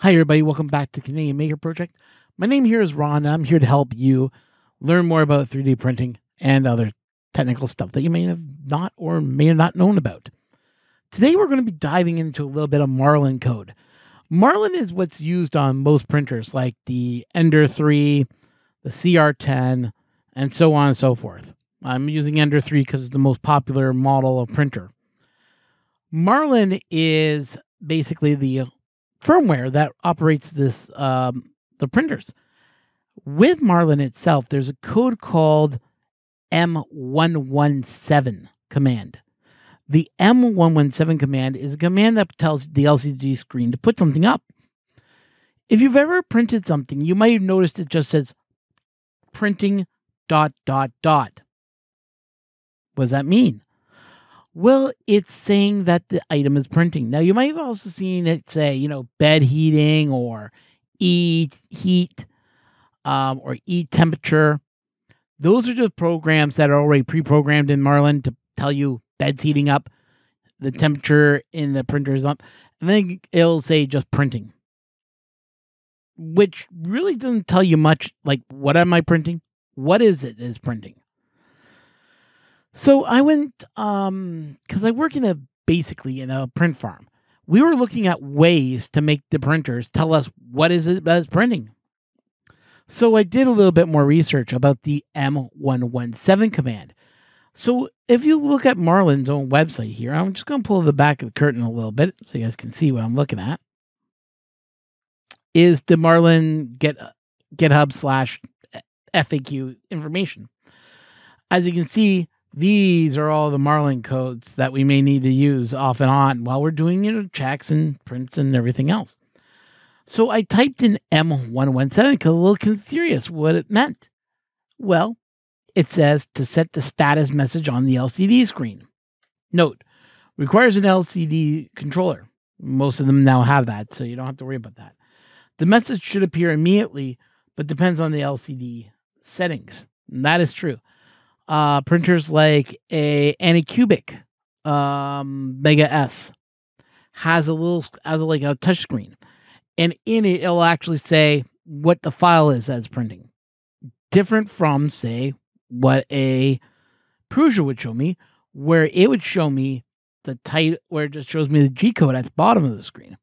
Hi, everybody. Welcome back to Canadian Maker Project. My name here is Ron. I'm here to help you learn more about 3D printing and other technical stuff that you may have not or may have not known about. Today, we're going to be diving into a little bit of Marlin code. Marlin is what's used on most printers like the Ender 3, the CR10, and so on and so forth. I'm using Ender 3 because it's the most popular model of printer. Marlin is basically the firmware that operates the printers. With Marlin itself, there's a code called M117 command. The M117 command is a command that tells the LCD screen to put something up. If you've ever printed something, you might have noticed it just says printing ... What does that mean? Well, it's saying that the item is printing. Now, you might have also seen it say, bed heating or heat, or temperature. Those are just programs that are already pre-programmed in Marlin to tell you bed's heating up, the temperature in the printer is up, and then it'll say just printing, which really doesn't tell you much. Like, what am I printing? What is it is printing? So I went, because I work basically in a print farm. We were looking at ways to make the printers tell us what is it that's printing. So I did a little bit more research about the M117 command. So if you look at Marlin's own website here, I'm just going to pull the back of the curtain a little bit so you guys can see what I'm looking at. Is the Marlin GitHub / FAQ information. As you can see, these are all the Marlin codes that we may need to use off and on while we're doing, checks and prints and everything else. So I typed in M117 because I'm a little curious what it meant. Well, it says to set the status message on the LCD screen. Note, requires an LCD controller. Most of them now have that, so you don't have to worry about that. The message should appear immediately, but depends on the LCD settings. And that is true. Printers like a Anycubic Mega S has a touch screen, and in it it'll actually say what the file is that's printing, different from say what a Prusa would show me, where it would show me where it just shows me the G code at the bottom of the screen.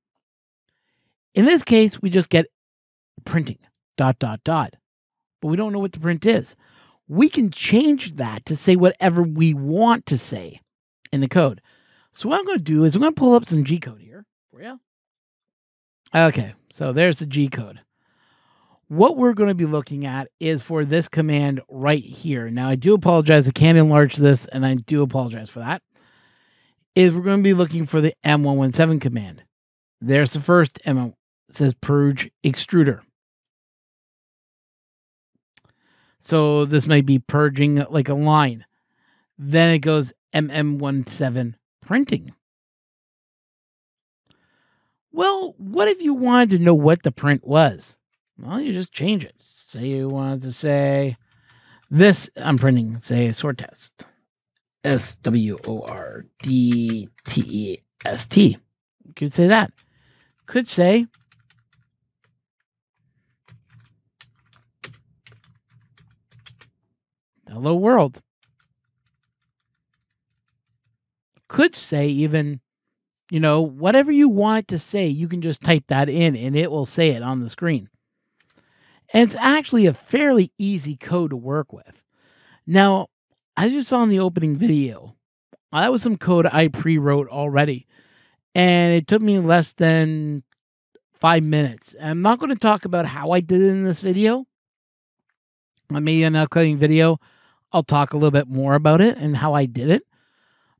In this case, we just get printing ... But we don't know what the print is. We can change that to say whatever we want to say in the code. So what I'm going to do is I'm going to pull up some G code here for you. Okay, so there's the G code. What we're going to be looking at is for this command right here. Now, I do apologize. I can't enlarge this, and I do apologize for that. We're going to be looking for the M117 command. There's the first M. It says purge extruder. So this might be purging like a line. Then it goes MM17 printing. Well, what if you wanted to know what the print was? Well, you just change it. Say you wanted to say this, I'm printing, say sort test. SWORDTEST. You could say that. Could say hello world. Could say even, whatever you want to say, you can just type that in and it will say it on the screen. And it's actually a fairly easy code to work with. Now, as you saw in the opening video, that was some code I pre-wrote already. And it took me less than 5 minutes. I'm not going to talk about how I did it in this video. Maybe in an upcoming video, I'll talk a little bit more about it and how I did it.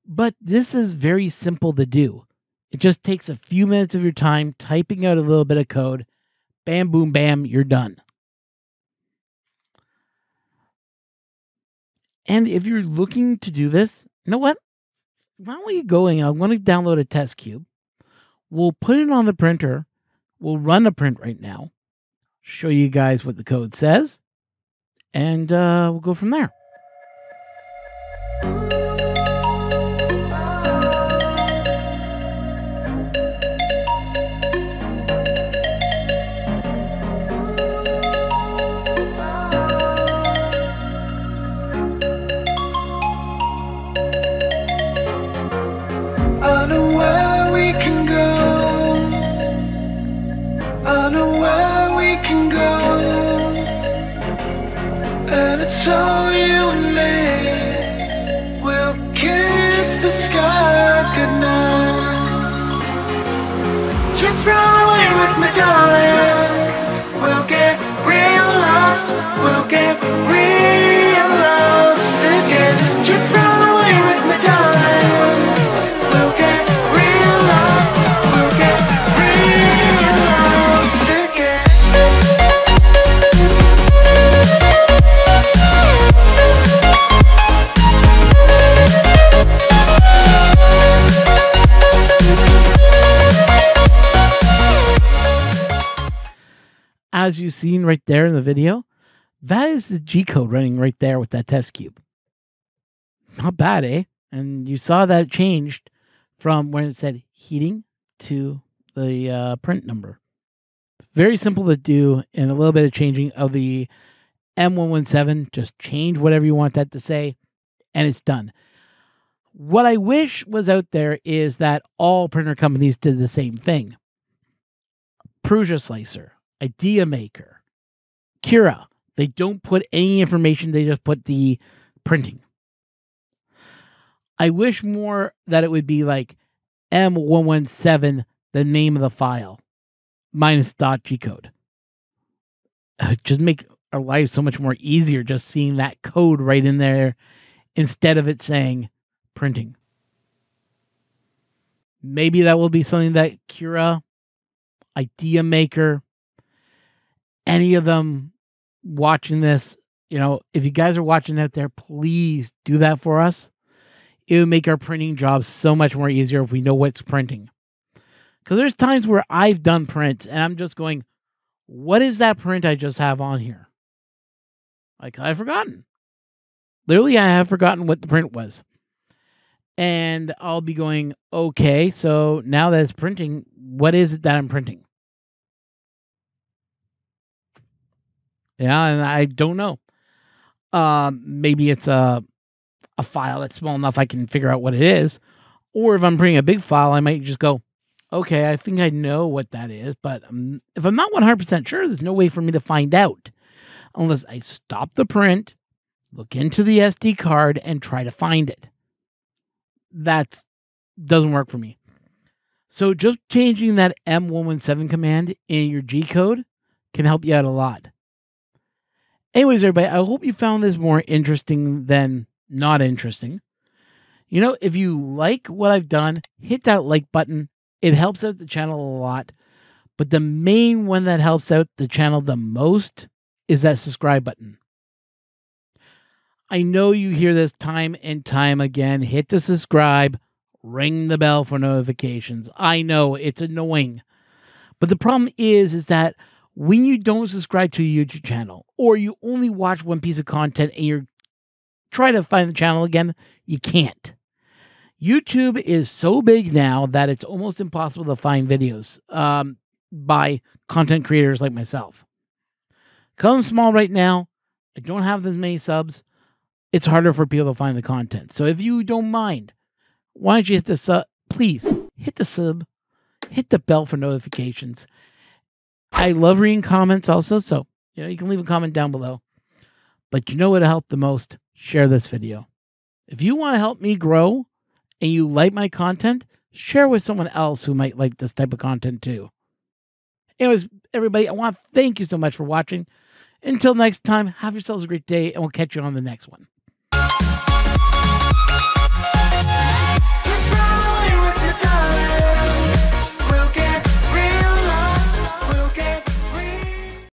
But this is very simple to do. It just takes a few minutes of your time typing out a little bit of code. Bam, boom, bam, you're done. And if you're looking to do this, you know what? Why don't we go and I'm going to download a test cube. We'll put it on the printer. We'll run a print right now. Show you guys what the code says. And we'll go from there. So you and me will kiss the sky goodnight. Just run away with me, darling. We'll get real lost. We'll get real lost again. Just run away with me, darling. We'll get real lost. We'll get real lost again. As you've seen right there in the video, that is the G code running right there with that test cube. Not bad, eh? And you saw that it changed from when it said heating to the print number. It's very simple to do, and a little bit of changing of the M117. Just change whatever you want that to say, and it's done. What I wish was out there is that all printer companies did the same thing. Prusa Slicer, Idea Maker, Cura. They don't put any information. They just put the printing. I wish more that it would be like M117, the name of the file, minus .g code. Just make our lives so much more easier just seeing that code right in there instead of it saying printing. Maybe that will be something that Cura, Idea Maker, any of them watching this, if you guys are watching out there, please do that for us. It would make our printing jobs so much more easier if we know what's printing. Because there's times where I've done prints and I'm just going, what is that print I just have on here? Like, I've forgotten. Literally, I have forgotten what the print was. And I'll be going, okay, so now that it's printing, what is it that I'm printing? Yeah, and I don't know. Maybe it's a file that's small enough I can figure out what it is. Or if I'm printing a big file, I might just go, okay, I think I know what that is. But if I'm not 100% sure, there's no way for me to find out. Unless I stop the print, look into the SD card, and try to find it. That doesn't work for me. So just changing that M117 command in your G code can help you out a lot. Anyways, everybody, I hope you found this more interesting than not interesting. If you like what I've done, hit that like button. It helps out the channel a lot. But the main one that helps out the channel the most is that subscribe button. I know you hear this time and time again. Hit the subscribe, ring the bell for notifications. I know it's annoying. But the problem is that when you don't subscribe to a YouTube channel, or you only watch one piece of content and you're trying to find the channel again, you can't. YouTube is so big now that it's almost impossible to find videos by content creators like myself. Because I'm small right now, I don't have as many subs, it's harder for people to find the content. So if you don't mind, why don't you hit the sub? Please hit the sub, hit the bell for notifications. I love reading comments also, so you can leave a comment down below. But you know what will help the most? Share this video. If you want to help me grow and you like my content, share with someone else who might like this type of content too. Anyways, everybody, I want to thank you so much for watching. Until next time, have yourselves a great day, and we'll catch you on the next one.